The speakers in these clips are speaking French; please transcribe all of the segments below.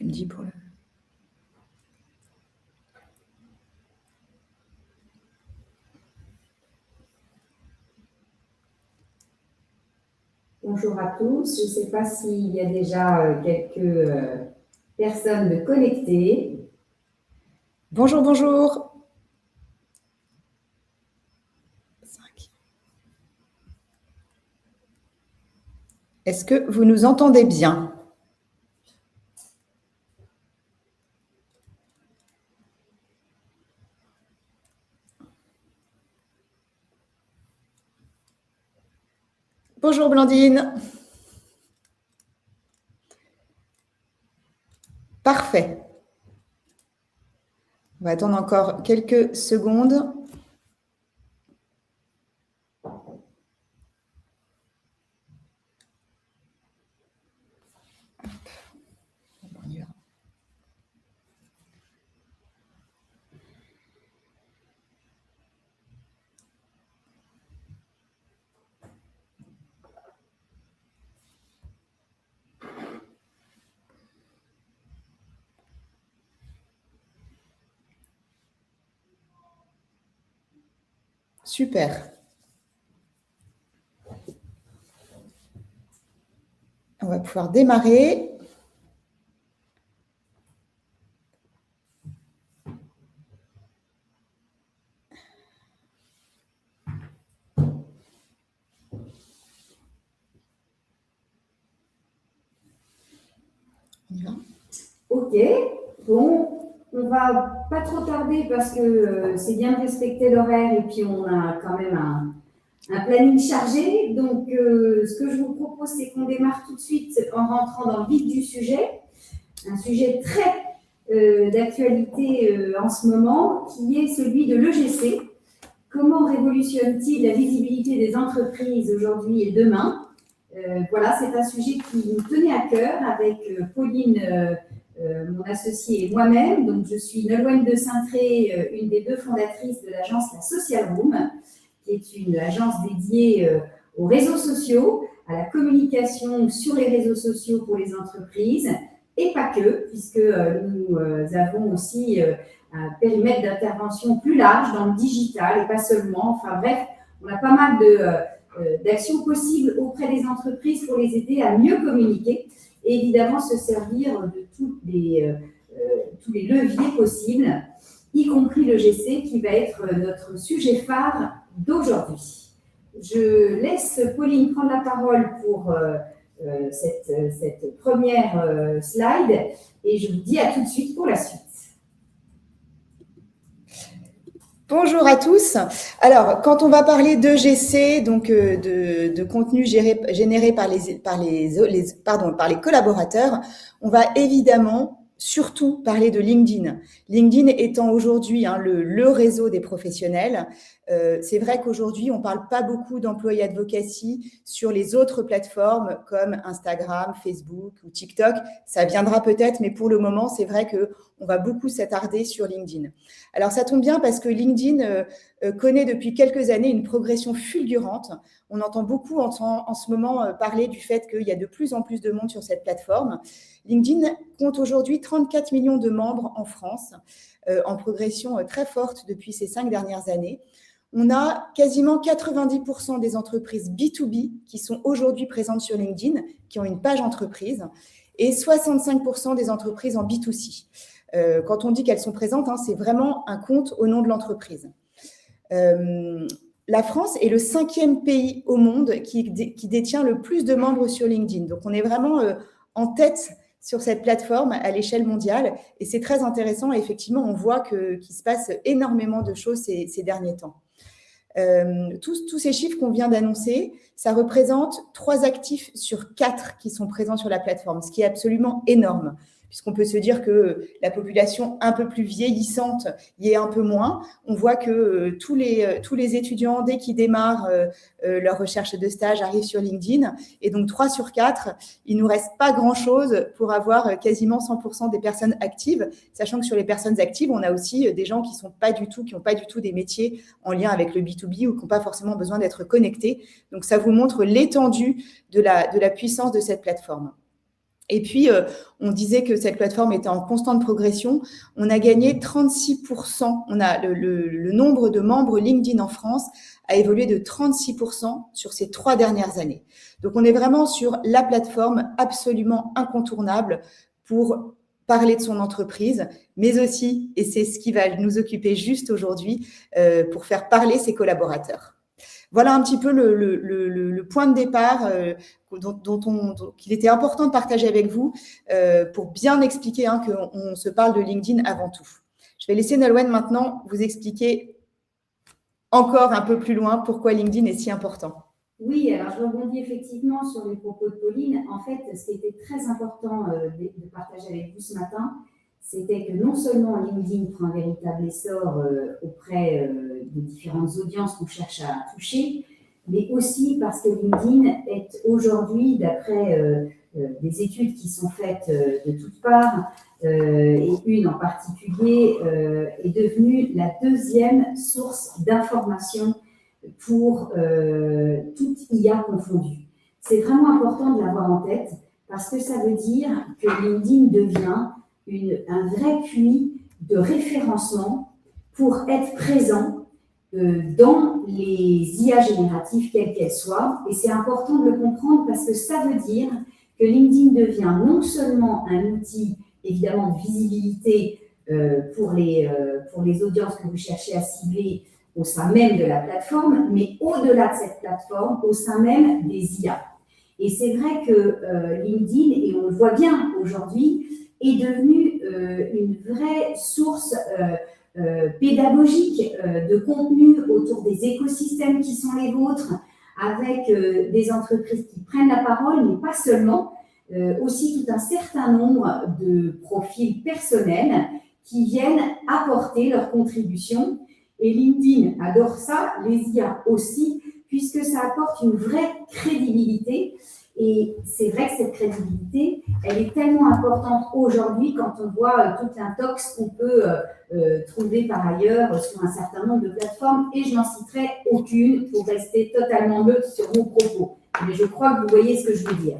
Tu me dis pour le... Bonjour à tous. Je ne sais pas s'il y a déjà quelques personnes de connectées. Bonjour, bonjour. 5. Est-ce que vous nous entendez bien ? Bonjour Blandine. Parfait. On va attendre encore quelques secondes. On y va. Super. On va pouvoir démarrer. On y va. Ok, bon, on va pas trop tarder parce que c'est bien de respecter l'horaire et puis on a quand même un planning chargé. Donc, ce que je vous propose, c'est qu'on démarre tout de suite en rentrant dans le vif du sujet. Un sujet très d'actualité en ce moment, qui est celui de l'EGC. Comment révolutionne-t-il la visibilité des entreprises aujourd'hui et demain ? Voilà, c'est un sujet qui nous tenait à cœur avec Pauline, mon associée et moi-même. Donc, je suis Nolwenn de Saintré, une des deux fondatrices de l'agence La Social Room, qui est une agence dédiée aux réseaux sociaux, à la communication sur les réseaux sociaux pour les entreprises, et pas que, puisque nous avons aussi un périmètre d'intervention plus large dans le digital et pas seulement. Enfin bref, on a pas mal d'actions possibles auprès des entreprises pour les aider à mieux communiquer et évidemment se servir de tous les leviers possibles, y compris le GC qui va être notre sujet phare d'aujourd'hui. Je laisse Pauline prendre la parole pour cette première slide et je vous dis à tout de suite pour la suite. Bonjour à tous. Alors, quand on va parler d'EGC, donc de contenu généré par les collaborateurs, on va évidemment surtout parler de LinkedIn. LinkedIn étant aujourd'hui le réseau des professionnels. C'est vrai qu'aujourd'hui, on ne parle pas beaucoup d'employee advocacy sur les autres plateformes comme Instagram, Facebook ou TikTok. Ça viendra peut-être, mais pour le moment, c'est vrai qu'on va beaucoup s'attarder sur LinkedIn. Alors, ça tombe bien parce que LinkedIn connaît depuis quelques années une progression fulgurante. On entend beaucoup en ce moment parler du fait qu'il y a de plus en plus de monde sur cette plateforme. LinkedIn compte aujourd'hui 34 millions de membres en France, en progression très forte depuis ces 5 dernières années. On a quasiment 90% des entreprises B2B qui sont aujourd'hui présentes sur LinkedIn, qui ont une page entreprise, et 65% des entreprises en B2C. Quand on dit qu'elles sont présentes, c'est vraiment un compte au nom de l'entreprise. La France est le 5e pays au monde qui détient le plus de membres sur LinkedIn. Donc, on est vraiment en tête sur cette plateforme à l'échelle mondiale. Et c'est très intéressant. Et effectivement, on voit qu'il se passe énormément de choses ces derniers temps. Tous ces chiffres qu'on vient d'annoncer, ça représente 3 actifs sur 4 qui sont présents sur la plateforme, ce qui est absolument énorme, puisqu'on peut se dire que la population un peu plus vieillissante y est un peu moins. On voit que tous les étudiants, dès qu'ils démarrent leur recherche de stage, arrivent sur LinkedIn. Et donc, 3 sur 4, il ne nous reste pas grand-chose pour avoir quasiment 100% des personnes actives, sachant que sur les personnes actives, on a aussi des gens qui n'ont pas du tout des métiers en lien avec le B2B ou qui n'ont pas forcément besoin d'être connectés. Donc, ça vous montre l'étendue de la puissance de cette plateforme. Et puis, on disait que cette plateforme était en constante progression. On a gagné 36%. On a le nombre de membres LinkedIn en France a évolué de 36% sur ces 3 dernières années. Donc, on est vraiment sur la plateforme absolument incontournable pour parler de son entreprise, mais aussi, et c'est ce qui va nous occuper juste aujourd'hui, pour faire parler ses collaborateurs. Voilà un petit peu le point de départ qu'il était important de partager avec vous pour bien expliquer qu'on se parle de LinkedIn avant tout. Je vais laisser Nolwenn maintenant vous expliquer encore un peu plus loin pourquoi LinkedIn est si important. Oui, alors je rebondis effectivement sur les propos de Pauline. En fait, ce qui était très important de partager avec vous ce matin, c'était que non seulement LinkedIn prend un véritable essor auprès des différentes audiences qu'on cherche à toucher, mais aussi parce que LinkedIn est aujourd'hui, d'après des études qui sont faites de toutes parts, et une en particulier, est devenue la deuxième source d'information pour toute IA confondue. C'est vraiment important de l'avoir en tête parce que ça veut dire que LinkedIn devient un vrai puits de référencement pour être présent dans les IA génératives, quelles qu'elles soient. Et c'est important de le comprendre parce que ça veut dire que LinkedIn devient non seulement un outil, évidemment, de visibilité pour les audiences que vous cherchez à cibler au sein même de la plateforme, mais au-delà de cette plateforme, au sein même des IA. Et c'est vrai que LinkedIn, et on le voit bien aujourd'hui, est devenu une vraie source pédagogique de contenu autour des écosystèmes qui sont les vôtres, avec des entreprises qui prennent la parole, mais pas seulement, aussi tout un certain nombre de profils personnels qui viennent apporter leur contribution. Et LinkedIn adore ça, les IA aussi, puisque ça apporte une vraie crédibilité. Et c'est vrai que cette crédibilité, elle est tellement importante aujourd'hui quand on voit toute l'intox qu'on peut trouver par ailleurs sur un certain nombre de plateformes. Et je n'en citerai aucune pour rester totalement neutre sur mon propos. Mais je crois que vous voyez ce que je veux dire.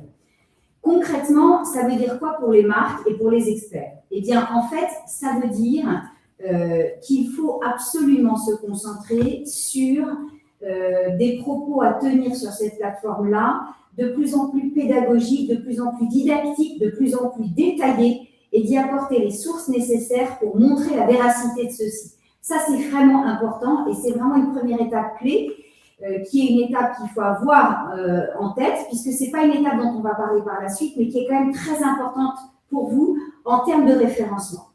Concrètement, ça veut dire quoi pour les marques et pour les experts? Eh bien, en fait, ça veut dire qu'il faut absolument se concentrer sur des propos à tenir sur cette plateforme-là, de plus en plus pédagogiques, de plus en plus didactiques, de plus en plus détaillés, et d'y apporter les sources nécessaires pour montrer la véracité de ceci. Ça, c'est vraiment important, et c'est vraiment une première étape clé, qui est une étape qu'il faut avoir en tête, puisque ce n'est pas une étape dont on va parler par la suite, mais qui est quand même très importante pour vous en termes de référencement.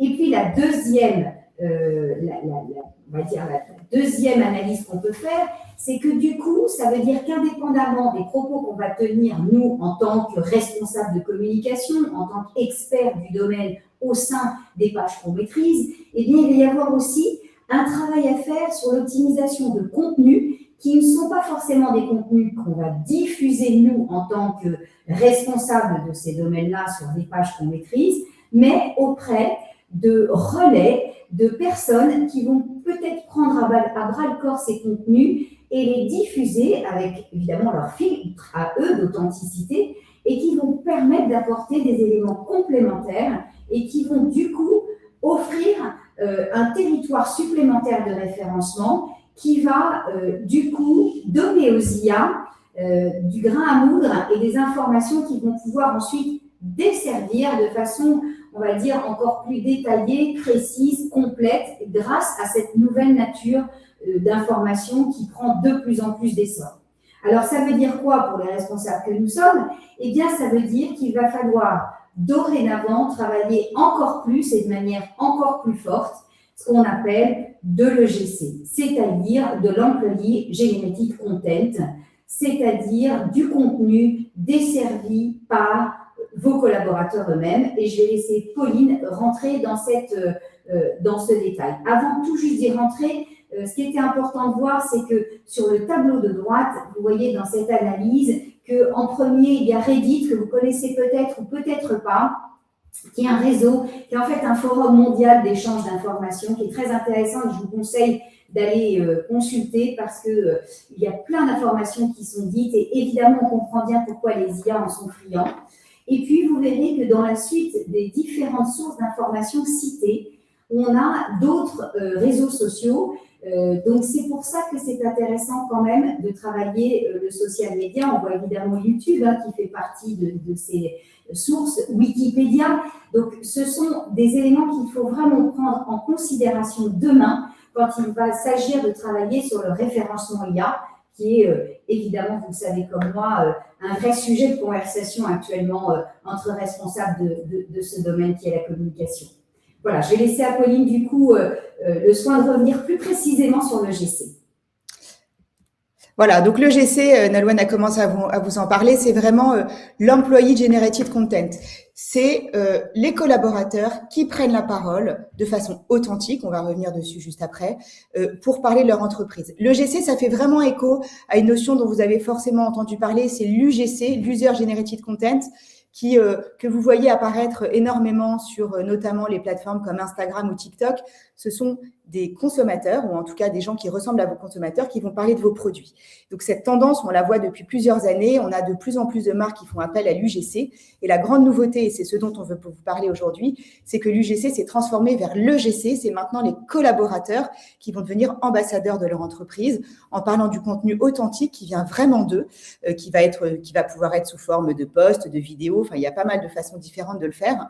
Et puis la deuxième, on va dire la deuxième analyse qu'on peut faire, c'est que du coup, ça veut dire qu'indépendamment des propos qu'on va tenir, nous, en tant que responsables de communication, en tant qu'experts du domaine au sein des pages qu'on maîtrise, eh bien, il va y avoir aussi un travail à faire sur l'optimisation de contenus qui ne sont pas forcément des contenus qu'on va diffuser, nous, en tant que responsables de ces domaines-là sur des pages qu'on maîtrise, mais auprès de relais, de personnes qui vont peut-être prendre à bras-le-corps ces contenus et les diffuser avec, évidemment, leur filtre à eux d'authenticité et qui vont permettre d'apporter des éléments complémentaires et qui vont, du coup, offrir un territoire supplémentaire de référencement qui va, du coup, donner aux IA du grain à moudre et des informations qui vont pouvoir ensuite desservir de façon, on va dire, encore plus détaillée, précise, complète, grâce à cette nouvelle nature d'information qui prend de plus en plus d'essor. Alors, ça veut dire quoi pour les responsables que nous sommes? Eh bien, ça veut dire qu'il va falloir dorénavant travailler encore plus et de manière encore plus forte ce qu'on appelle de l'EGC, c'est-à-dire de l'Employee Generated Content, c'est-à-dire du contenu desservi par vos collaborateurs eux-mêmes. Et je vais laisser Pauline rentrer dans ce détail. Avant tout juste d'y rentrer, ce qui était important de voir, c'est que sur le tableau de droite, vous voyez dans cette analyse qu'en premier, il y a Reddit, que vous connaissez peut-être ou peut-être pas, qui est un réseau, qui est en fait un forum mondial d'échange d'informations, qui est très intéressant et je vous conseille d'aller consulter parce qu'il y a plein d'informations qui sont dites et évidemment, on comprend bien pourquoi les IA en sont friands. Et puis, vous verrez que dans la suite des différentes sources d'informations citées, on a d'autres réseaux sociaux. Donc, c'est pour ça que c'est intéressant quand même de travailler le social media. On voit évidemment YouTube qui fait partie de ces sources, Wikipédia. Donc, ce sont des éléments qu'il faut vraiment prendre en considération demain quand il va s'agir de travailler sur le référencement IA, qui est évidemment, vous le savez comme moi, un vrai sujet de conversation actuellement entre responsables de ce domaine qui est la communication. Voilà, je vais laisser à Pauline, du coup, le soin de revenir plus précisément sur le GC. Voilà, donc le GC, Nolwenn a commencé à vous en parler, c'est vraiment l'Employee Generated Content. C'est les collaborateurs qui prennent la parole de façon authentique, on va revenir dessus juste après, pour parler de leur entreprise. Le GC, ça fait vraiment écho à une notion dont vous avez forcément entendu parler, c'est l'UGC, l'User Generated Content, que vous voyez apparaître énormément sur notamment les plateformes comme Instagram ou TikTok. Ce sont des consommateurs, ou en tout cas des gens qui ressemblent à vos consommateurs, qui vont parler de vos produits. Donc cette tendance, on la voit depuis plusieurs années, on a de plus en plus de marques qui font appel à l'UGC, et la grande nouveauté, et c'est ce dont on veut vous parler aujourd'hui, c'est que l'UGC s'est transformé vers l'EGC, c'est maintenant les collaborateurs qui vont devenir ambassadeurs de leur entreprise, en parlant du contenu authentique qui vient vraiment d'eux, qui va pouvoir être sous forme de posts, de vidéos, enfin il y a pas mal de façons différentes de le faire.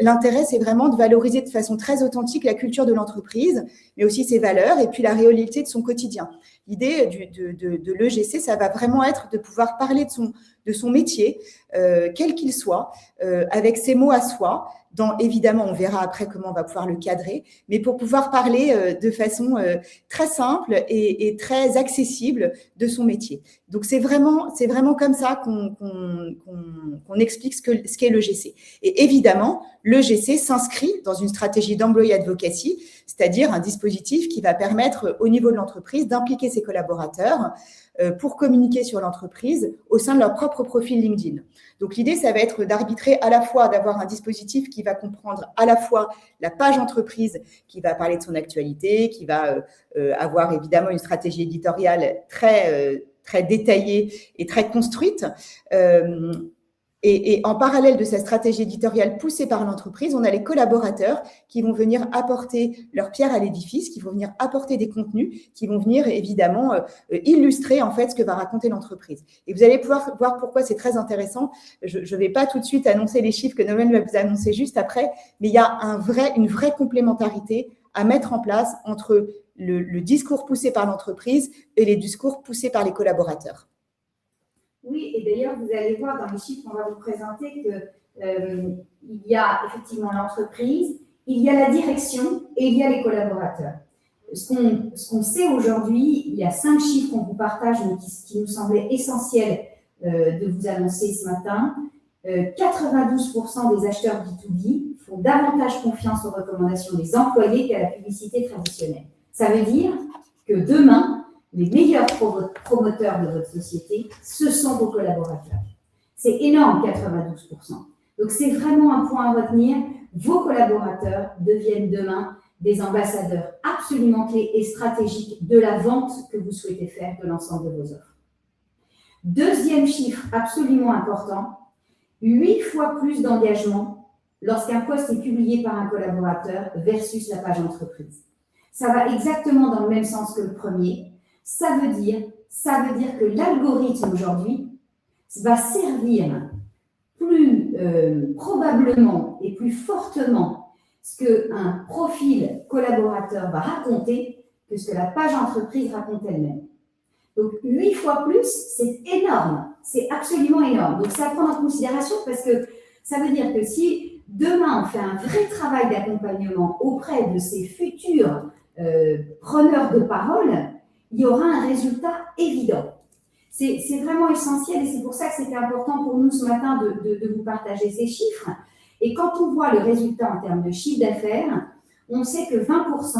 L'intérêt, c'est vraiment de valoriser de façon très authentique la culture de l'entreprise, mais aussi ses valeurs et puis la réalité de son quotidien. L'idée de l'EGC, ça va vraiment être de pouvoir parler de son métier, quel qu'il soit, avec ses mots à soi. Évidemment, on verra après comment on va pouvoir le cadrer, mais pour pouvoir parler de façon très simple et très accessible de son métier. Donc, c'est vraiment comme ça qu'on explique ce qu'est l'EGC. Et évidemment, l'EGC s'inscrit dans une stratégie d'employee advocacy, c'est-à-dire un dispositif qui va permettre au niveau de l'entreprise d'impliquer ses collaborateurs pour communiquer sur l'entreprise au sein de leur propre profil LinkedIn. Donc, l'idée, ça va être d'arbitrer à la fois, d'avoir un dispositif qui va comprendre à la fois la page entreprise qui va parler de son actualité, qui va avoir évidemment une stratégie éditoriale très détaillée et très construite. Et en parallèle de cette stratégie éditoriale poussée par l'entreprise, on a les collaborateurs qui vont venir apporter leur pierre à l'édifice, qui vont venir apporter des contenus, qui vont venir évidemment illustrer en fait ce que va raconter l'entreprise. Et vous allez pouvoir voir pourquoi c'est très intéressant. Je ne vais pas tout de suite annoncer les chiffres que Nolwenn va vous annoncer juste après, mais il y a une vraie complémentarité à mettre en place entre le discours poussé par l'entreprise et les discours poussés par les collaborateurs. Oui, et d'ailleurs, vous allez voir dans les chiffres qu'on va vous présenter qu'il y a effectivement l'entreprise, il y a la direction et il y a les collaborateurs. Ce qu'on sait aujourd'hui, il y a 5 chiffres qu'on vous partage, mais qui nous semblaient essentiels de vous annoncer ce matin. 92% des acheteurs B2B font davantage confiance aux recommandations des employés qu'à la publicité traditionnelle. Ça veut dire que demain, les meilleurs promoteurs de votre société, ce sont vos collaborateurs. C'est énorme, 92%. Donc, c'est vraiment un point à retenir. Vos collaborateurs deviennent demain des ambassadeurs absolument clés et stratégiques de la vente que vous souhaitez faire de l'ensemble de vos offres. Deuxième chiffre absolument important, 8 fois plus d'engagement lorsqu'un poste est publié par un collaborateur versus la page entreprise. Ça va exactement dans le même sens que le premier. Ça veut dire que l'algorithme aujourd'hui va servir plus probablement et plus fortement ce qu'un profil collaborateur va raconter que ce que la page entreprise raconte elle-même. Donc, 8 fois plus, c'est énorme. C'est absolument énorme. Donc, ça à prendre en considération parce que ça veut dire que si demain, on fait un vrai travail d'accompagnement auprès de ces futurs preneurs de parole, il y aura un résultat évident. C'est vraiment essentiel et c'est pour ça que c'était important pour nous ce matin de vous partager ces chiffres. Et quand on voit le résultat en termes de chiffre d'affaires, on sait que 20%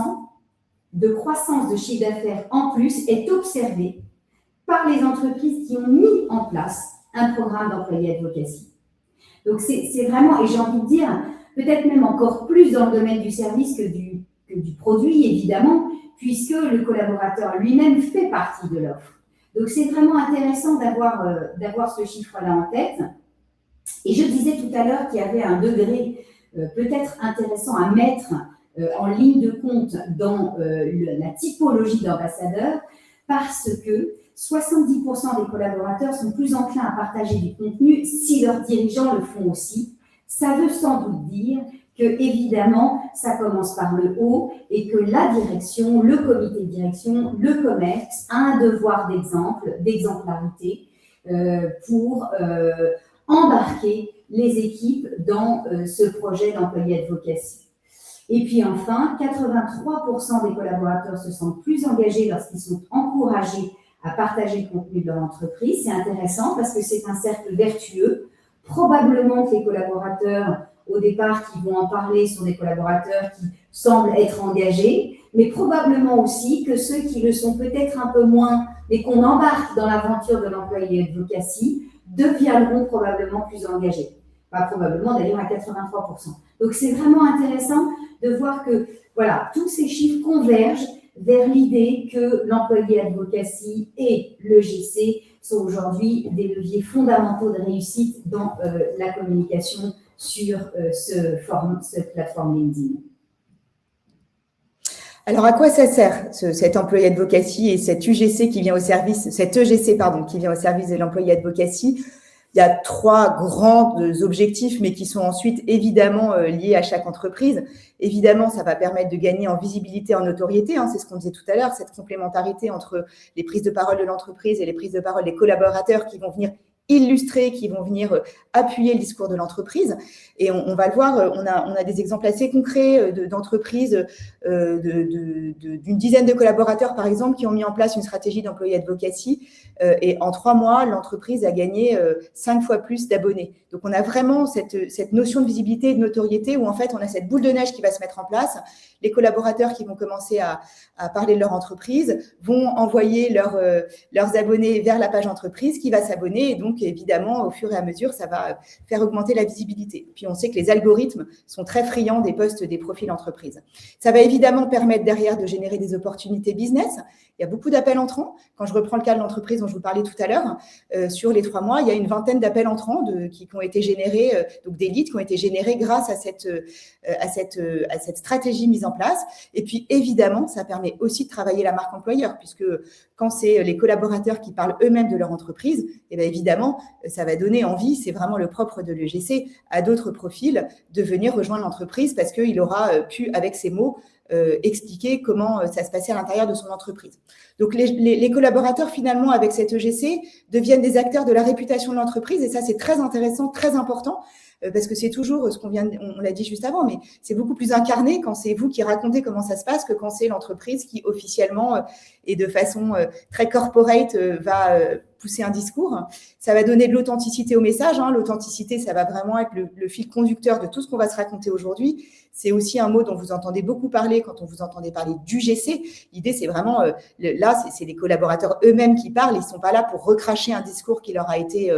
de croissance de chiffre d'affaires en plus est observé par les entreprises qui ont mis en place un programme d'employé advocacy. Donc, c'est vraiment, et j'ai envie de dire, peut-être même encore plus dans le domaine du service que du produit, évidemment, puisque le collaborateur lui-même fait partie de l'offre. Donc, c'est vraiment intéressant d'avoir ce chiffre-là en tête. Et je disais tout à l'heure qu'il y avait un degré peut-être intéressant à mettre en ligne de compte dans la typologie d'ambassadeurs, parce que 70% des collaborateurs sont plus enclins à partager du contenu si leurs dirigeants le font aussi. Ça veut sans doute dire que, évidemment, ça commence par le haut et que la direction, le comité de direction, le COMEX a un devoir d'exemplarité pour embarquer les équipes dans ce projet d'employé advocacy. Et puis enfin, 83% des collaborateurs se sentent plus engagés lorsqu'ils sont encouragés à partager le contenu de leur entreprise. C'est intéressant parce que c'est un cercle vertueux. Probablement que les collaborateurs, au départ, qui vont en parler sont des collaborateurs qui semblent être engagés, mais probablement aussi que ceux qui le sont peut-être un peu moins, mais qu'on embarque dans l'aventure de l'employé advocacy, deviendront probablement plus engagés. Pas probablement, d'ailleurs, à 83%. Donc, c'est vraiment intéressant de voir que, voilà, tous ces chiffres convergent vers l'idée que l'employé advocacy et le GC sont aujourd'hui des leviers fondamentaux de réussite dans la communication sur cette plateforme LinkedIn. Alors, à quoi ça sert cet employé advocacy et cet UGC qui vient au service, cet EGC, pardon, qui vient au service de l'employé advocacy? Il y a 3 grands objectifs, mais qui sont ensuite évidemment liés à chaque entreprise. Évidemment, ça va permettre de gagner en visibilité, en notoriété. C'est ce qu'on disait tout à l'heure, cette complémentarité entre les prises de parole de l'entreprise et les prises de parole des collaborateurs qui vont venir illustrer, qui vont venir appuyer le discours de l'entreprise. Et on va le voir, on a des exemples assez concrets d'entreprises d'une dizaine de collaborateurs, par exemple, qui ont mis en place une stratégie d'employé advocacy. Et en 3 mois, l'entreprise a gagné 5 fois plus d'abonnés. Donc, on a vraiment cette notion de visibilité et de notoriété où, en fait, on a cette boule de neige qui va se mettre en place. Les collaborateurs qui vont commencer à parler de leur entreprise vont envoyer leurs abonnés vers la page entreprise qui va s'abonner. Et donc, évidemment, au fur et à mesure, ça va faire augmenter la visibilité. Puis, on sait que les algorithmes sont très friands des posts, des profils entreprises. Ça va évidemment permettre derrière de générer des opportunités business. Il y a beaucoup d'appels entrants. Quand je reprends le cas de l'entreprise dont je vous parlais tout à l'heure, sur les 3 mois, il y a une vingtaine d'appels entrants qui ont été générés, donc des leads qui ont été générés grâce à cette stratégie mise en place. Et puis, évidemment, ça permet aussi de travailler la marque employeur, puisque quand c'est les collaborateurs qui parlent eux-mêmes de leur entreprise, et bien évidemment, ça va donner envie, c'est vraiment le propre de l'EGC, à d'autres profils de venir rejoindre l'entreprise parce qu'il aura pu, avec ses mots, expliquer comment ça se passait à l'intérieur de son entreprise. Donc, les collaborateurs, finalement, avec cet EGC, deviennent des acteurs de la réputation de l'entreprise et ça, c'est très intéressant, très important parce que c'est toujours ce on l'a dit juste avant, mais c'est beaucoup plus incarné quand c'est vous qui racontez comment ça se passe que quand c'est l'entreprise qui officiellement et de façon très corporate va pousser un discours. Ça va donner de l'authenticité au message. L'authenticité, ça va vraiment être le fil conducteur de tout ce qu'on va se raconter aujourd'hui. C'est aussi un mot dont vous entendez beaucoup parler quand on vous entendez parler d'UGC. L'idée, c'est vraiment, là, c'est les collaborateurs eux-mêmes qui parlent. Ils ne sont pas là pour recracher un discours qui leur a été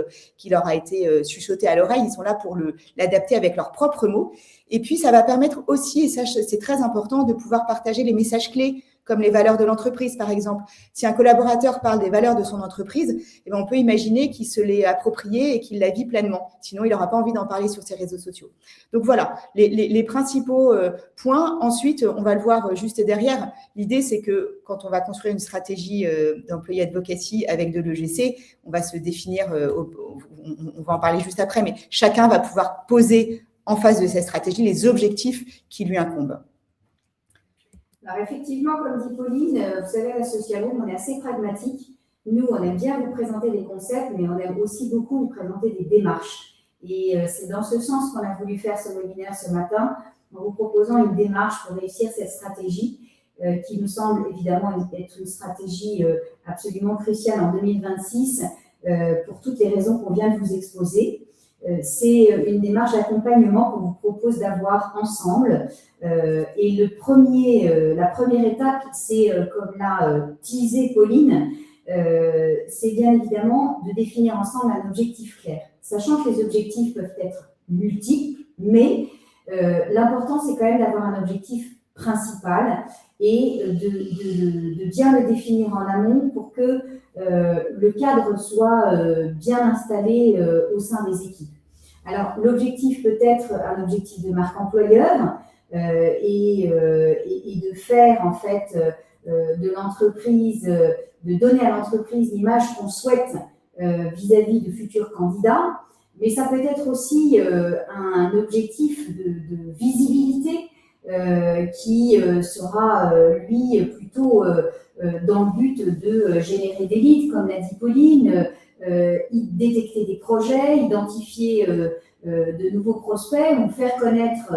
chuchoté à l'oreille. Ils sont là pour l'adapter avec leurs propres mots. Et puis, ça va permettre aussi, et ça, c'est très important, de pouvoir partager les messages clés comme les valeurs de l'entreprise, par exemple. Si un collaborateur parle des valeurs de son entreprise, eh bien, on peut imaginer qu'il se l'est approprié et qu'il la vit pleinement. Sinon, il n'aura pas envie d'en parler sur ses réseaux sociaux. Donc voilà, les principaux points. Ensuite, on va le voir juste derrière. L'idée, c'est que quand on va construire une stratégie d'employé advocacy avec de l'EGC, on va se définir, on va en parler juste après, mais chacun va pouvoir poser en face de cette stratégie les objectifs qui lui incombent. Alors effectivement, comme dit Pauline, vous savez, à la Social Room, on est assez pragmatique. Nous, on aime bien vous présenter des concepts, mais on aime aussi beaucoup vous présenter des démarches. Et c'est dans ce sens qu'on a voulu faire ce webinaire ce matin, en vous proposant une démarche pour réussir cette stratégie, qui nous semble évidemment être une stratégie absolument cruciale en 2026, pour toutes les raisons qu'on vient de vous exposer. C'est une démarche d'accompagnement qu'on vous propose d'avoir ensemble. Et la première étape, c'est, comme l'a teasé Pauline, c'est bien évidemment de définir ensemble un objectif clair. Sachant que les objectifs peuvent être multiples, mais l'important, c'est quand même d'avoir un objectif principal et de bien le définir en amont pour que le cadre soit bien installé au sein des équipes. Alors, l'objectif peut être un objectif de marque employeur et de faire en fait de l'entreprise, de donner à l'entreprise l'image qu'on souhaite vis-à-vis de futurs candidats. Mais ça peut être aussi un objectif de visibilité qui sera, lui, plutôt dans le but de générer des leads, comme l'a dit Pauline, détecter des projets, identifier de nouveaux prospects ou faire connaître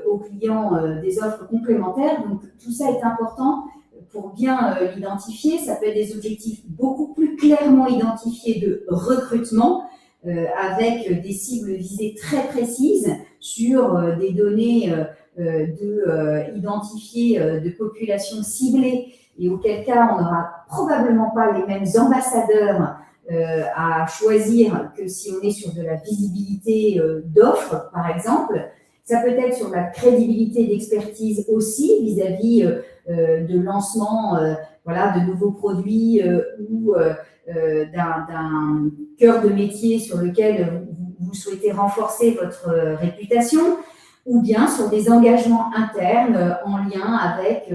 aux clients des offres complémentaires. Donc, tout ça est important pour bien l'identifier. Ça peut être des objectifs beaucoup plus clairement identifiés de recrutement, avec des cibles visées très précises sur des données identifiées de populations ciblées, et auquel cas on n'aura probablement pas les mêmes ambassadeurs à choisir que si on est sur de la visibilité d'offres, par exemple. Ça peut être sur la crédibilité d'expertise aussi vis-à-vis de lancement voilà, de nouveaux produits ou d'un cœur de métier sur lequel vous souhaitez renforcer votre réputation, ou bien sur des engagements internes en lien avec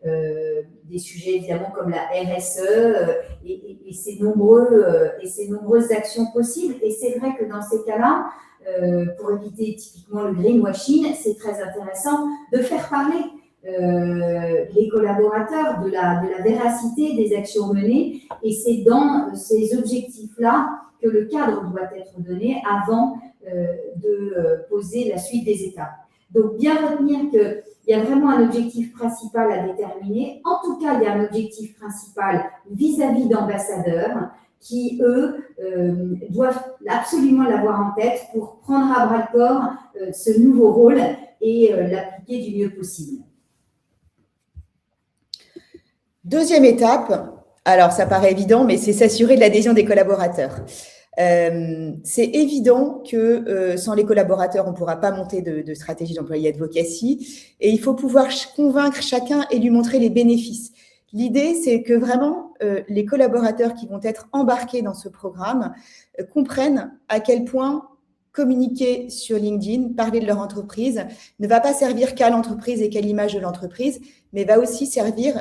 des sujets évidemment comme la RSE et ces nombreuses actions possibles. Et c'est vrai que dans ces cas-là, pour éviter typiquement le greenwashing, c'est très intéressant de faire parler les collaborateurs de la véracité des actions menées, et c'est dans ces objectifs-là que le cadre doit être donné avant de poser la suite des étapes. Donc, bien retenir qu'il y a vraiment un objectif principal à déterminer. En tout cas, il y a un objectif principal vis-à-vis d'ambassadeurs qui, eux, doivent absolument l'avoir en tête pour prendre à bras-le-corps ce nouveau rôle et l'appliquer du mieux possible. Deuxième étape, alors ça paraît évident, mais c'est s'assurer de l'adhésion des collaborateurs. C'est évident que sans les collaborateurs, on ne pourra pas monter de stratégie d'employé advocacy, et il faut pouvoir convaincre chacun et lui montrer les bénéfices. L'idée, c'est que vraiment les collaborateurs qui vont être embarqués dans ce programme comprennent à quel point communiquer sur LinkedIn, parler de leur entreprise, ne va pas servir qu'à l'entreprise et qu'à l'image de l'entreprise, mais va aussi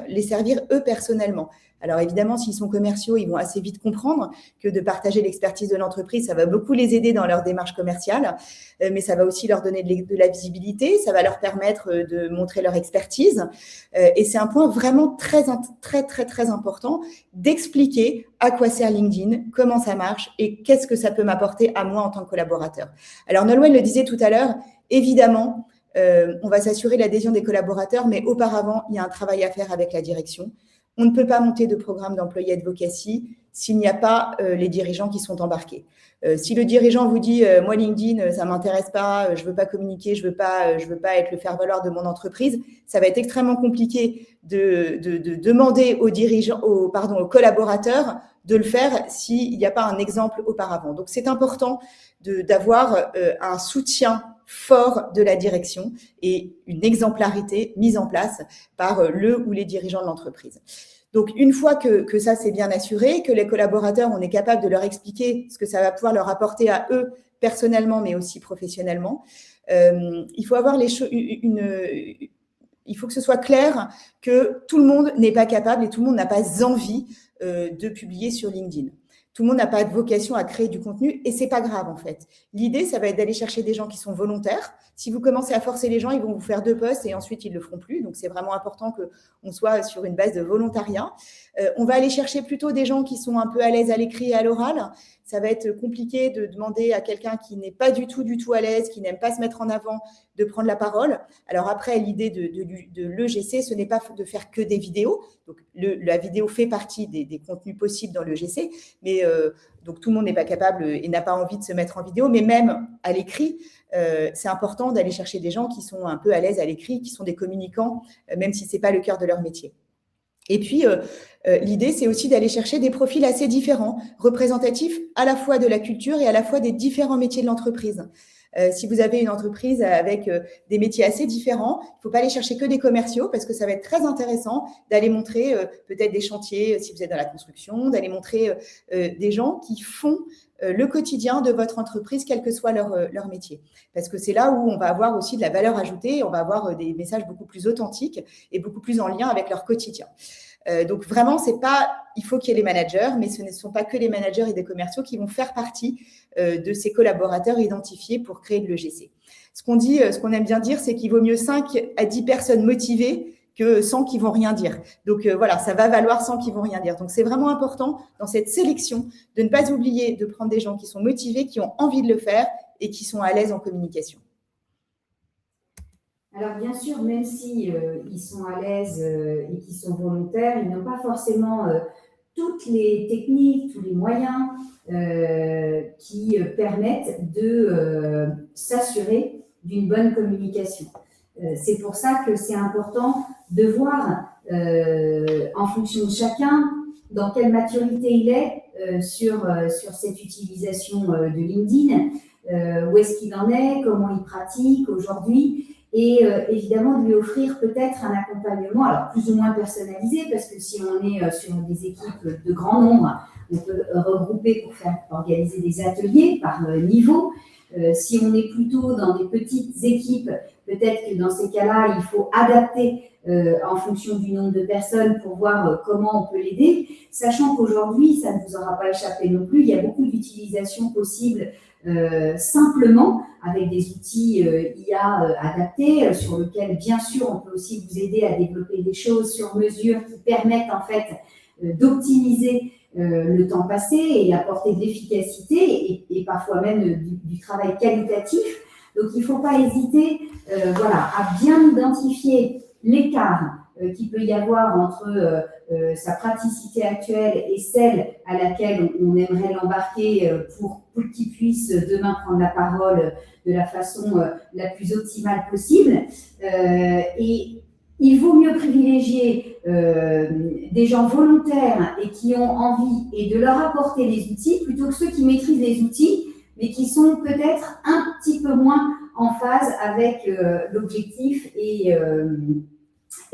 les servir eux personnellement. Alors évidemment, s'ils sont commerciaux, ils vont assez vite comprendre que de partager l'expertise de l'entreprise, ça va beaucoup les aider dans leur démarche commerciale, mais ça va aussi leur donner de la visibilité, ça va leur permettre de montrer leur expertise. Et c'est un point vraiment très important d'expliquer à quoi sert LinkedIn, comment ça marche et qu'est-ce que ça peut m'apporter à moi en tant que collaborateur. Alors Nolwenn le disait tout à l'heure, évidemment, on va s'assurer l'adhésion des collaborateurs, mais auparavant, il y a un travail à faire avec la direction. On ne peut pas monter de programme d'employé advocacy s'il n'y a pas les dirigeants qui sont embarqués. Si le dirigeant vous dit « moi, LinkedIn, ça ne m'intéresse pas, je ne veux pas communiquer, je veux pas être le faire-valoir de mon entreprise », ça va être extrêmement compliqué de demander aux collaborateurs de le faire s'il n'y a pas un exemple auparavant. Donc, c'est important d'avoir un soutien fort de la direction et une exemplarité mise en place par le ou les dirigeants de l'entreprise. Donc, une fois que ça c'est bien assuré, que les collaborateurs, on est capable de leur expliquer ce que ça va pouvoir leur apporter à eux personnellement, mais aussi professionnellement, il faut avoir il faut que ce soit clair que tout le monde n'est pas capable et tout le monde n'a pas envie de publier sur LinkedIn. Tout le monde n'a pas de vocation à créer du contenu et c'est pas grave en fait. L'idée, ça va être d'aller chercher des gens qui sont volontaires. Si vous commencez à forcer les gens, ils vont vous faire 2 posts et ensuite ils le feront plus. Donc c'est vraiment important qu'on soit sur une base de volontariat. On va aller chercher plutôt des gens qui sont un peu à l'aise à l'écrit et à l'oral. Ça va être compliqué de demander à quelqu'un qui n'est pas du tout à l'aise, qui n'aime pas se mettre en avant, de prendre la parole. Alors après, l'idée de l'EGC, ce n'est pas de faire que des vidéos. Donc la vidéo fait partie des contenus possibles dans l'EGC, mais donc tout le monde n'est pas capable et n'a pas envie de se mettre en vidéo, mais même à l'écrit, c'est important d'aller chercher des gens qui sont un peu à l'aise à l'écrit, qui sont des communicants, même si ce n'est pas le cœur de leur métier. Et puis, l'idée, c'est aussi d'aller chercher des profils assez différents, représentatifs à la fois de la culture et à la fois des différents métiers de l'entreprise. Si vous avez une entreprise avec des métiers assez différents, il ne faut pas aller chercher que des commerciaux parce que ça va être très intéressant d'aller montrer peut-être des chantiers si vous êtes dans la construction, d'aller montrer des gens qui font le quotidien de votre entreprise, quel que soit leur métier. Parce que c'est là où on va avoir aussi de la valeur ajoutée, on va avoir des messages beaucoup plus authentiques et beaucoup plus en lien avec leur quotidien. Donc vraiment, il faut qu'il y ait les managers, mais ce ne sont pas que les managers et des commerciaux qui vont faire partie de ces collaborateurs identifiés pour créer de l'EGC. Ce qu'on aime bien dire, c'est qu'il vaut mieux 5 à 10 personnes motivées que 100 qui vont rien dire. Donc voilà, ça va valoir 100 qui vont rien dire. Donc c'est vraiment important dans cette sélection de ne pas oublier de prendre des gens qui sont motivés, qui ont envie de le faire et qui sont à l'aise en communication. Alors bien sûr, même si ils sont à l'aise et qu'ils sont volontaires, ils n'ont pas forcément toutes les techniques, tous les moyens qui permettent de s'assurer d'une bonne communication. C'est pour ça que c'est important de voir en fonction de chacun dans quelle maturité il est sur cette utilisation de LinkedIn, où est-ce qu'il en est, comment il pratique aujourd'hui. Et évidemment, de lui offrir peut-être un accompagnement, alors plus ou moins personnalisé, parce que si on est sur des équipes de grand nombre, on peut regrouper pour organiser des ateliers par niveau. Si on est plutôt dans des petites équipes, peut-être que dans ces cas-là, il faut adapter en fonction du nombre de personnes pour voir comment on peut l'aider, sachant qu'aujourd'hui, ça ne vous aura pas échappé non plus, il y a beaucoup d'utilisations possibles simplement avec des outils IA adaptés sur lesquels, bien sûr, on peut aussi vous aider à développer des choses sur mesure qui permettent en fait d'optimiser le temps passé et apporter de l'efficacité et parfois même du travail qualitatif. Donc, il ne faut pas hésiter à bien identifier l'écart qu'il peut y avoir entre sa praticité actuelle et celle à laquelle on aimerait l'embarquer pour qu'il puisse demain prendre la parole de la façon la plus optimale possible. Et il vaut mieux privilégier des gens volontaires et qui ont envie et de leur apporter les outils plutôt que ceux qui maîtrisent les outils mais qui sont peut-être un petit peu moins en phase avec l'objectif et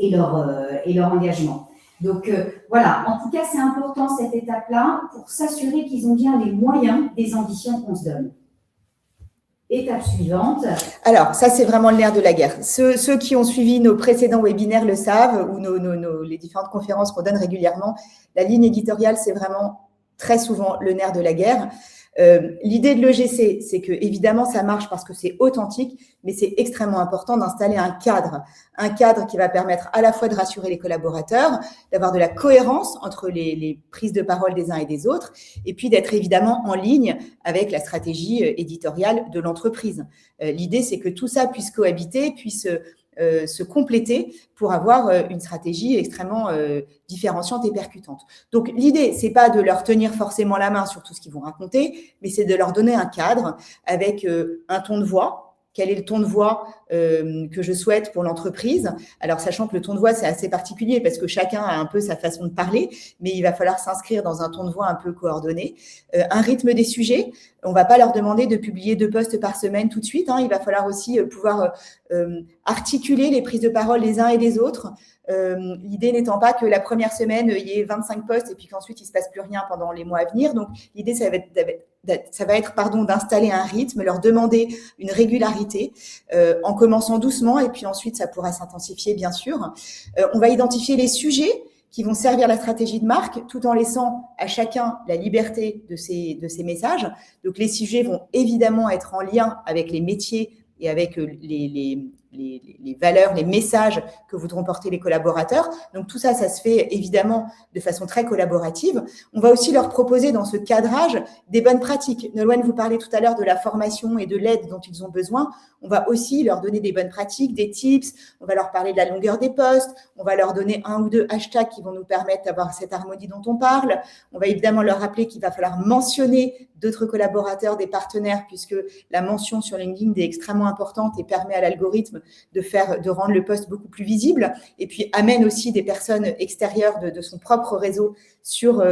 leur engagement. Donc voilà, en tout cas, c'est important cette étape-là pour s'assurer qu'ils ont bien les moyens des ambitions qu'on se donne. Étape suivante. Alors, ça, c'est vraiment le nerf de la guerre. Ceux qui ont suivi nos précédents webinaires le savent, ou les différentes conférences qu'on donne régulièrement, la ligne éditoriale, c'est vraiment très souvent le nerf de la guerre. L'idée de l'EGC, c'est que évidemment ça marche parce que c'est authentique, mais c'est extrêmement important d'installer un cadre qui va permettre à la fois de rassurer les collaborateurs, d'avoir de la cohérence entre les prises de parole des uns et des autres, et puis d'être évidemment en ligne avec la stratégie éditoriale de l'entreprise. L'idée, c'est que tout ça puisse cohabiter, puisse se compléter pour avoir une stratégie extrêmement différenciante et percutante. Donc, l'idée, c'est pas de leur tenir forcément la main sur tout ce qu'ils vont raconter, mais c'est de leur donner un cadre avec un ton de voix. Quel est le ton de voix que je souhaite pour l'entreprise? Alors, sachant que le ton de voix, c'est assez particulier parce que chacun a un peu sa façon de parler, mais il va falloir s'inscrire dans un ton de voix un peu coordonné. Un rythme des sujets. On ne va pas leur demander de publier 2 posts par semaine tout de suite. Il va falloir aussi pouvoir articuler les prises de parole des uns et des autres. L'idée n'étant pas que la première semaine, il y ait 25 posts et puis qu'ensuite, il ne se passe plus rien pendant les mois à venir. Donc, l'idée, ça va être d'installer un rythme, leur demander une régularité en commençant doucement et puis ensuite, ça pourra s'intensifier, bien sûr. On va identifier les sujets qui vont servir la stratégie de marque tout en laissant à chacun la liberté de ces messages. Donc, les sujets vont évidemment être en lien avec les métiers et avec les valeurs, les messages que voudront porter les collaborateurs. Donc, tout ça, ça se fait évidemment de façon très collaborative. On va aussi leur proposer dans ce cadrage des bonnes pratiques. Nolwenn vous parlait tout à l'heure de la formation et de l'aide dont ils ont besoin. On va aussi leur donner des bonnes pratiques, des tips. On va leur parler de la longueur des posts. On va leur donner 1 ou 2 hashtags qui vont nous permettre d'avoir cette harmonie dont on parle. On va évidemment leur rappeler qu'il va falloir mentionner d'autres collaborateurs, des partenaires, puisque la mention sur LinkedIn est extrêmement importante et permet à l'algorithme l'algorithme de rendre le post beaucoup plus visible, et puis amène aussi des personnes extérieures de son propre réseau sur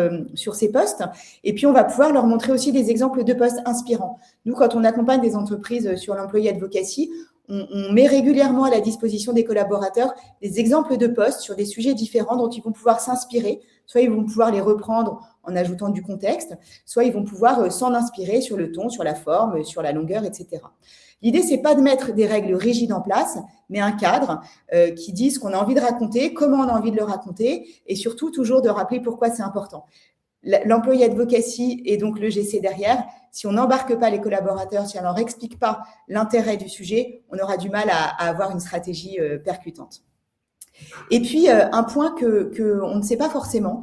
ces posts. Et puis, on va pouvoir leur montrer aussi des exemples de posts inspirants. Nous, quand on accompagne des entreprises sur l'employee advocacy, on met régulièrement à la disposition des collaborateurs des exemples de posts sur des sujets différents dont ils vont pouvoir s'inspirer. Soit ils vont pouvoir les reprendre en ajoutant du contexte, soit ils vont pouvoir s'en inspirer sur le ton, sur la forme, sur la longueur, etc. L'idée, c'est pas de mettre des règles rigides en place, mais un cadre qui dit ce qu'on a envie de raconter, comment on a envie de le raconter, et surtout toujours de rappeler pourquoi c'est important. L'employee advocacy et donc le GC derrière, si on n'embarque pas les collaborateurs, si on ne leur explique pas l'intérêt du sujet, on aura du mal à avoir une stratégie percutante. Et puis, un point qu'on ne sait pas forcément,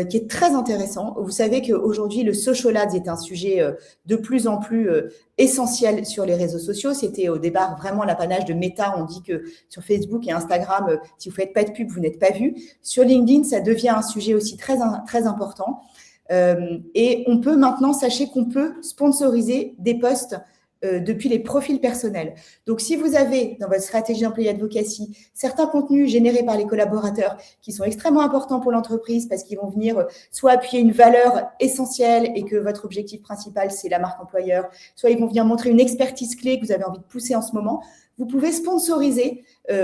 qui est très intéressant. Vous savez qu'aujourd'hui, le social ads est un sujet de plus en plus essentiel sur les réseaux sociaux. C'était au départ vraiment l'apanage de Meta. On dit que sur Facebook et Instagram, si vous ne faites pas de pub, vous n'êtes pas vu. Sur LinkedIn, ça devient un sujet aussi très, très important. Et on peut maintenant, sachez qu'on peut sponsoriser des posts depuis les profils personnels. Donc, si vous avez dans votre stratégie d'employé advocacy certains contenus générés par les collaborateurs qui sont extrêmement importants pour l'entreprise parce qu'ils vont venir soit appuyer une valeur essentielle et que votre objectif principal, c'est la marque employeur, soit ils vont venir montrer une expertise clé que vous avez envie de pousser en ce moment, vous pouvez sponsoriser,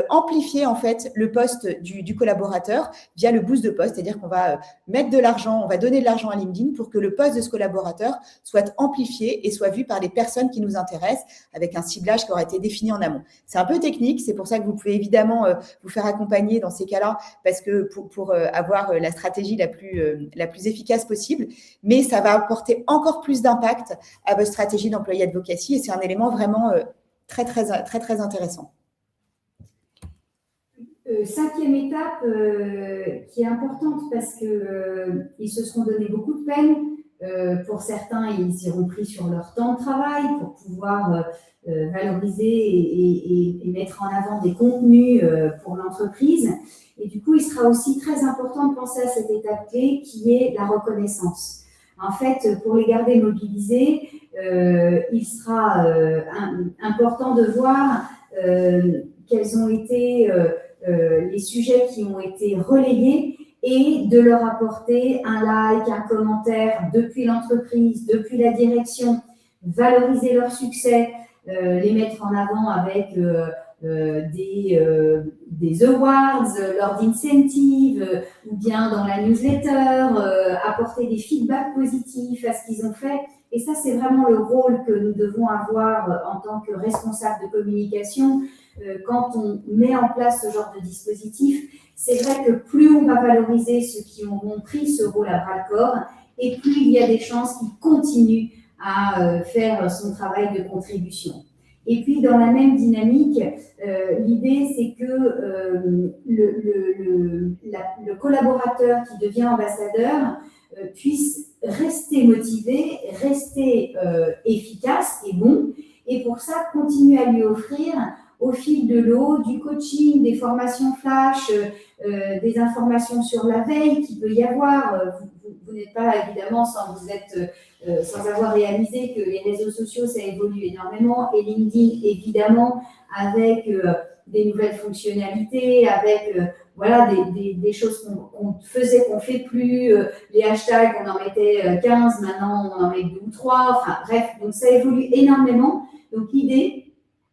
amplifier en fait le post du collaborateur via le boost de post, c'est-à-dire qu'on va mettre de l'argent, on va donner de l'argent à LinkedIn pour que le post de ce collaborateur soit amplifié et soit vu par les personnes qui nous intéressent avec un ciblage qui aura été défini en amont. C'est un peu technique, c'est pour ça que vous pouvez évidemment vous faire accompagner dans ces cas-là parce que pour avoir la stratégie la plus efficace possible, mais ça va apporter encore plus d'impact à votre stratégie d'employé advocacy et c'est un élément vraiment très, très, très, très intéressant. Cinquième étape qui est importante parce qu'ils se seront donné beaucoup de peine. Pour certains, ils iront pris sur leur temps de travail pour pouvoir valoriser et mettre en avant des contenus pour l'entreprise. Et du coup, il sera aussi très important de penser à cette étape clé qui est la reconnaissance. En fait, pour les garder mobilisés, il sera important de voir quels ont été les sujets qui ont été relayés et de leur apporter un like, un commentaire depuis l'entreprise, depuis la direction, valoriser leur succès, les mettre en avant avec des awards lors d'incentives ou bien dans la newsletter, apporter des feedbacks positifs à ce qu'ils ont fait. Et ça, c'est vraiment le rôle que nous devons avoir en tant que responsables de communication quand on met en place ce genre de dispositif. C'est vrai que plus on va valoriser ceux qui auront pris ce rôle à bras-le-corps et plus il y a des chances qu'ils continuent à faire son travail de contribution. Et puis, dans la même dynamique, l'idée, c'est que le collaborateur qui devient ambassadeur puisse rester motivé, rester efficace et bon, et pour ça, continuer à lui offrir au fil de l'eau du coaching, des formations flash, des informations sur la veille qu'il peut y avoir. Vous n'êtes pas évidemment sans avoir réalisé que les réseaux sociaux, ça évolue énormément et LinkedIn, évidemment, avec des nouvelles fonctionnalités, avec des choses qu'on faisait, qu'on ne fait plus, les hashtags, on en mettait 15, maintenant on en met 2 ou 3, enfin bref, donc ça évolue énormément. Donc l'idée,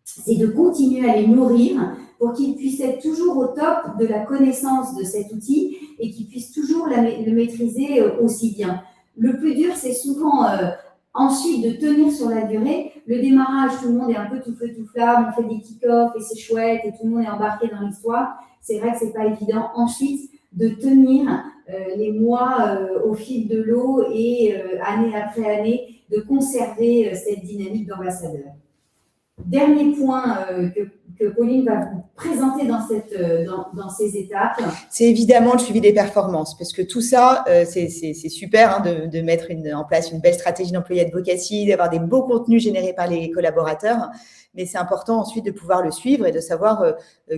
c'est de continuer à les nourrir pour qu'ils puissent être toujours au top de la connaissance de cet outil et qu'ils puissent toujours le maîtriser aussi bien. Le plus dur, c'est souvent ensuite de tenir sur la durée. Le démarrage, tout le monde est un peu tout feu tout flamme, on fait des kick-offs et c'est chouette et tout le monde est embarqué dans l'histoire. C'est vrai que c'est pas évident ensuite de tenir les mois au fil de l'eau et année après année de conserver cette dynamique d'ambassadeur. Dernier point que Pauline va vous présenter dans ces étapes. C'est évidemment le suivi des performances, parce que tout ça, c'est super de mettre en place une belle stratégie d'employé advocacy, d'avoir des beaux contenus générés par les collaborateurs, mais c'est important ensuite de pouvoir le suivre et de savoir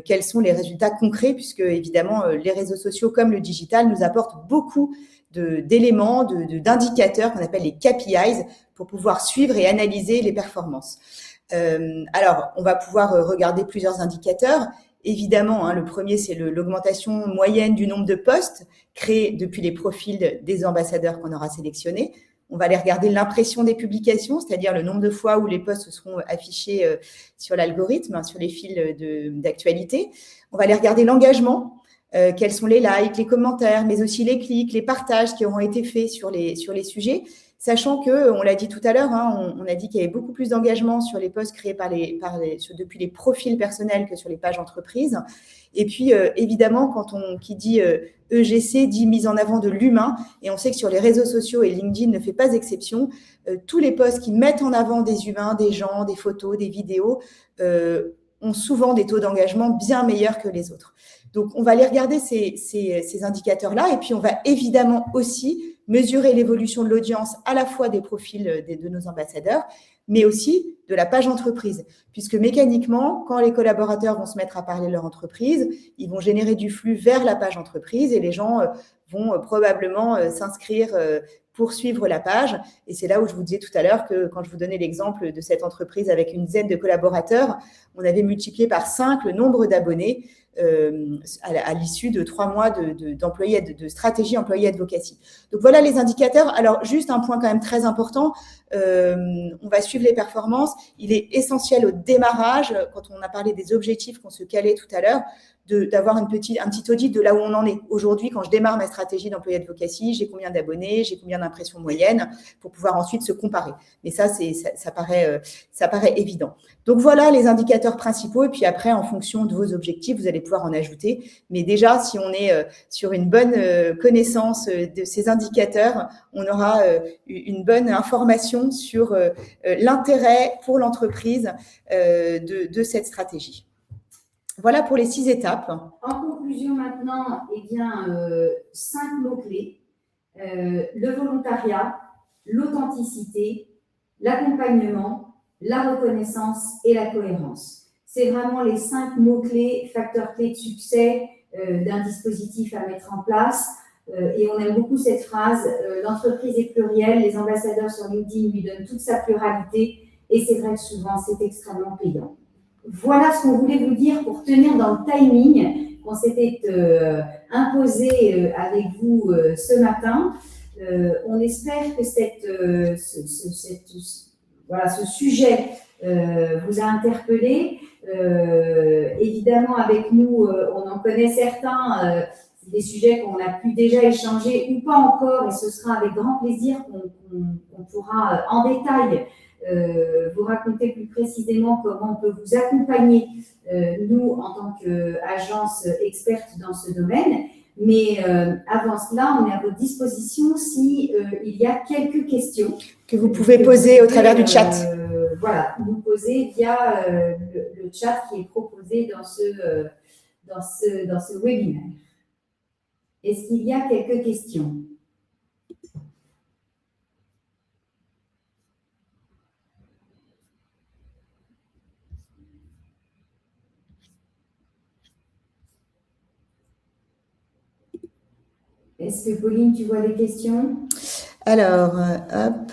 quels sont les résultats concrets, puisque évidemment, les réseaux sociaux comme le digital nous apportent beaucoup d'éléments, d'indicateurs qu'on appelle les KPIs pour pouvoir suivre et analyser les performances. Alors, on va pouvoir regarder plusieurs indicateurs. Évidemment, hein, le premier, c'est l'augmentation moyenne du nombre de postes créés depuis les profils des ambassadeurs qu'on aura sélectionnés. On va aller regarder l'impression des publications, c'est-à-dire le nombre de fois où les posts seront affichés sur l'algorithme, hein, sur les fils d'actualité. On va aller regarder l'engagement, quels sont les likes, les commentaires, mais aussi les clics, les partages qui auront été faits sur les sujets. Sachant que, on l'a dit tout à l'heure, hein, on a dit qu'il y avait beaucoup plus d'engagement sur les posts créés depuis les profils personnels que sur les pages entreprises. Et puis, évidemment, qui dit EGC dit mise en avant de l'humain. Et on sait que sur les réseaux sociaux, et LinkedIn ne fait pas exception, tous les posts qui mettent en avant des humains, des gens, des photos, des vidéos, ont souvent des taux d'engagement bien meilleurs que les autres. Donc, on va aller regarder ces indicateurs-là. Et puis, on va évidemment aussi mesurer l'évolution de l'audience à la fois des profils de nos ambassadeurs, mais aussi de la page entreprise. Puisque mécaniquement, quand les collaborateurs vont se mettre à parler de leur entreprise, ils vont générer du flux vers la page entreprise et les gens vont probablement s'inscrire pour suivre la page. Et c'est là où je vous disais tout à l'heure que quand je vous donnais l'exemple de cette entreprise avec une dizaine de collaborateurs, on avait multiplié par 5 le nombre d'abonnés à l'issue de 3 mois de stratégie employé advocacy. Donc voilà les indicateurs. Alors juste un point quand même très important, on va suivre les performances. Il est essentiel au démarrage, quand on a parlé des objectifs qu'on se calait tout à l'heure, d'avoir un petit audit de là où on en est. Aujourd'hui, quand je démarre ma stratégie d'employé advocacy, j'ai combien d'abonnés, j'ai combien d'impressions moyennes pour pouvoir ensuite se comparer. Mais ça paraît évident. Donc voilà les indicateurs principaux. Et puis après, en fonction de vos objectifs, vous allez pouvoir en ajouter. Mais déjà, si on est sur une bonne connaissance de ces indicateurs, on aura une bonne information sur l'intérêt pour l'entreprise de cette stratégie. Voilà pour les 6 étapes. En conclusion maintenant, 5 mots-clés. Le volontariat, l'authenticité, l'accompagnement, la reconnaissance et la cohérence. C'est vraiment les 5 mots-clés, facteurs clés de succès d'un dispositif à mettre en place. Et on aime beaucoup cette phrase, l'entreprise est plurielle, les ambassadeurs sur LinkedIn lui donnent toute sa pluralité et c'est vrai que souvent c'est extrêmement payant. Voilà ce qu'on voulait vous dire pour tenir dans le timing qu'on s'était imposé avec vous ce matin. On espère que ce sujet vous a interpellé. Évidemment, avec nous, on en connaît certains, des sujets qu'on a pu déjà échanger ou pas encore, et ce sera avec grand plaisir qu'on pourra en détail vous raconter plus précisément comment on peut vous accompagner, nous, en tant qu'agence experte dans ce domaine. Mais avant cela, on est à votre disposition si il y a quelques questions que vous pouvez poser au travers du chat. Voilà, vous poser via le chat qui est proposé dans ce webinaire. Est-ce qu'il y a quelques questions ? Est-ce que, Pauline, tu vois des questions ? Alors, hop.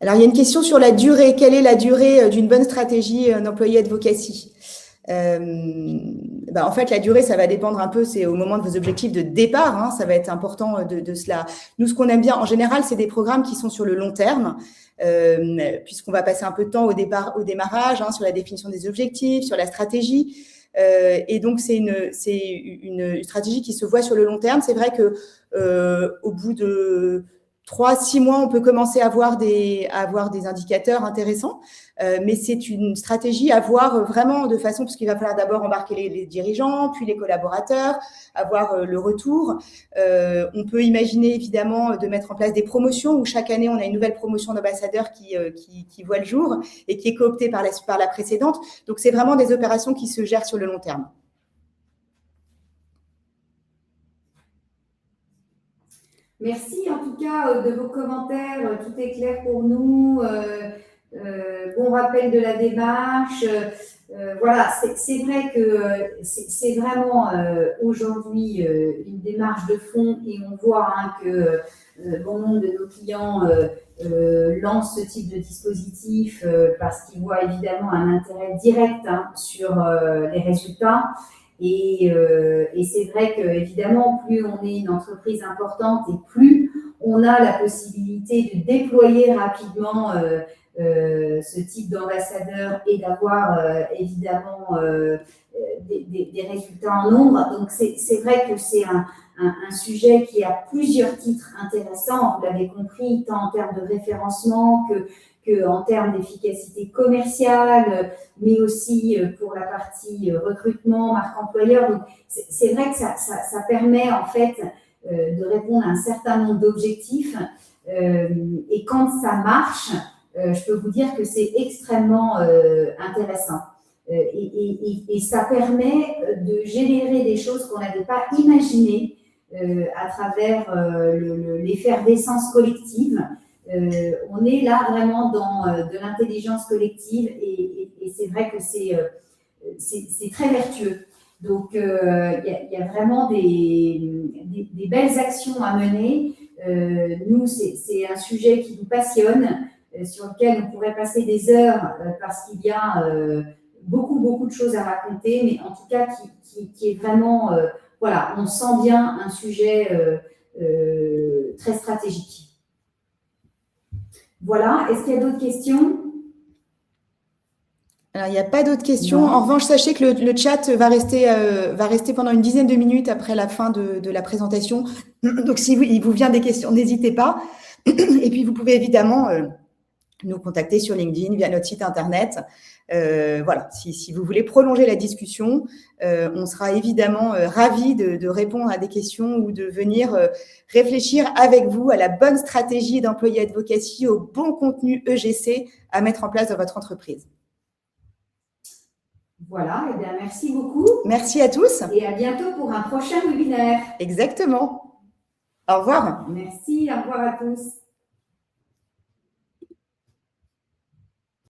Alors, il y a une question sur la durée. Quelle est la durée d'une bonne stratégie d'employé advocacy ? En fait, la durée, ça va dépendre un peu, c'est au moment de vos objectifs de départ, hein, ça va être important de cela. Nous, ce qu'on aime bien, en général, c'est des programmes qui sont sur le long terme, puisqu'on va passer un peu de temps au démarrage, hein, sur la définition des objectifs, sur la stratégie. Et donc, c'est une stratégie qui se voit sur le long terme. C'est vrai que au bout de 3-6 mois, on peut commencer à avoir des indicateurs intéressants, mais c'est une stratégie à voir vraiment de façon, parce qu'il va falloir d'abord embarquer les dirigeants, puis les collaborateurs, avoir le retour. On peut imaginer évidemment de mettre en place des promotions où chaque année, on a une nouvelle promotion d'ambassadeurs qui voit le jour et qui est cooptée par la précédente. Donc, c'est vraiment des opérations qui se gèrent sur le long terme. Merci en tout cas de vos commentaires, tout est clair pour nous. Bon rappel de la démarche. Voilà, c'est vrai que c'est vraiment aujourd'hui une démarche de fond et on voit que bon nombre de nos clients lancent ce type de dispositif parce qu'ils voient évidemment un intérêt direct sur les résultats. Et c'est vrai que évidemment, plus on est une entreprise importante et plus on a la possibilité de déployer rapidement ce type d'ambassadeur et d'avoir évidemment des résultats en nombre. Donc c'est vrai que c'est un sujet qui a plusieurs titres intéressants, vous l'avez compris, tant en termes de référencement que en termes d'efficacité commerciale, mais aussi pour la partie recrutement, marque employeur. Donc, c'est vrai que ça permet en fait de répondre à un certain nombre d'objectifs. Et quand ça marche, je peux vous dire que c'est extrêmement intéressant. Et ça permet de générer des choses qu'on n'avait pas imaginées à travers l'effervescence collective. On est là vraiment dans de l'intelligence collective et c'est vrai que c'est très vertueux. Donc, il y a vraiment des belles actions à mener. Nous, c'est un sujet qui nous passionne, sur lequel on pourrait passer des heures parce qu'il y a beaucoup de choses à raconter, mais en tout cas qui est vraiment, voilà, on sent bien un sujet très stratégique. Voilà, est-ce qu'il y a d'autres questions? Alors, il n'y a pas d'autres questions. Non. En revanche, sachez que le chat va rester pendant une dizaine de minutes après la fin de la présentation. Donc, si il vous vient des questions, n'hésitez pas. Et puis, vous pouvez évidemment nous contacter sur LinkedIn via notre site internet. Voilà, si vous voulez prolonger la discussion, on sera évidemment ravis de répondre à des questions ou de venir réfléchir avec vous à la bonne stratégie d'employé advocacy, au bon contenu EGC à mettre en place dans votre entreprise. Voilà, et bien merci beaucoup. Merci à tous. Et à bientôt pour un prochain webinaire. Exactement. Au revoir. Merci, au revoir à tous.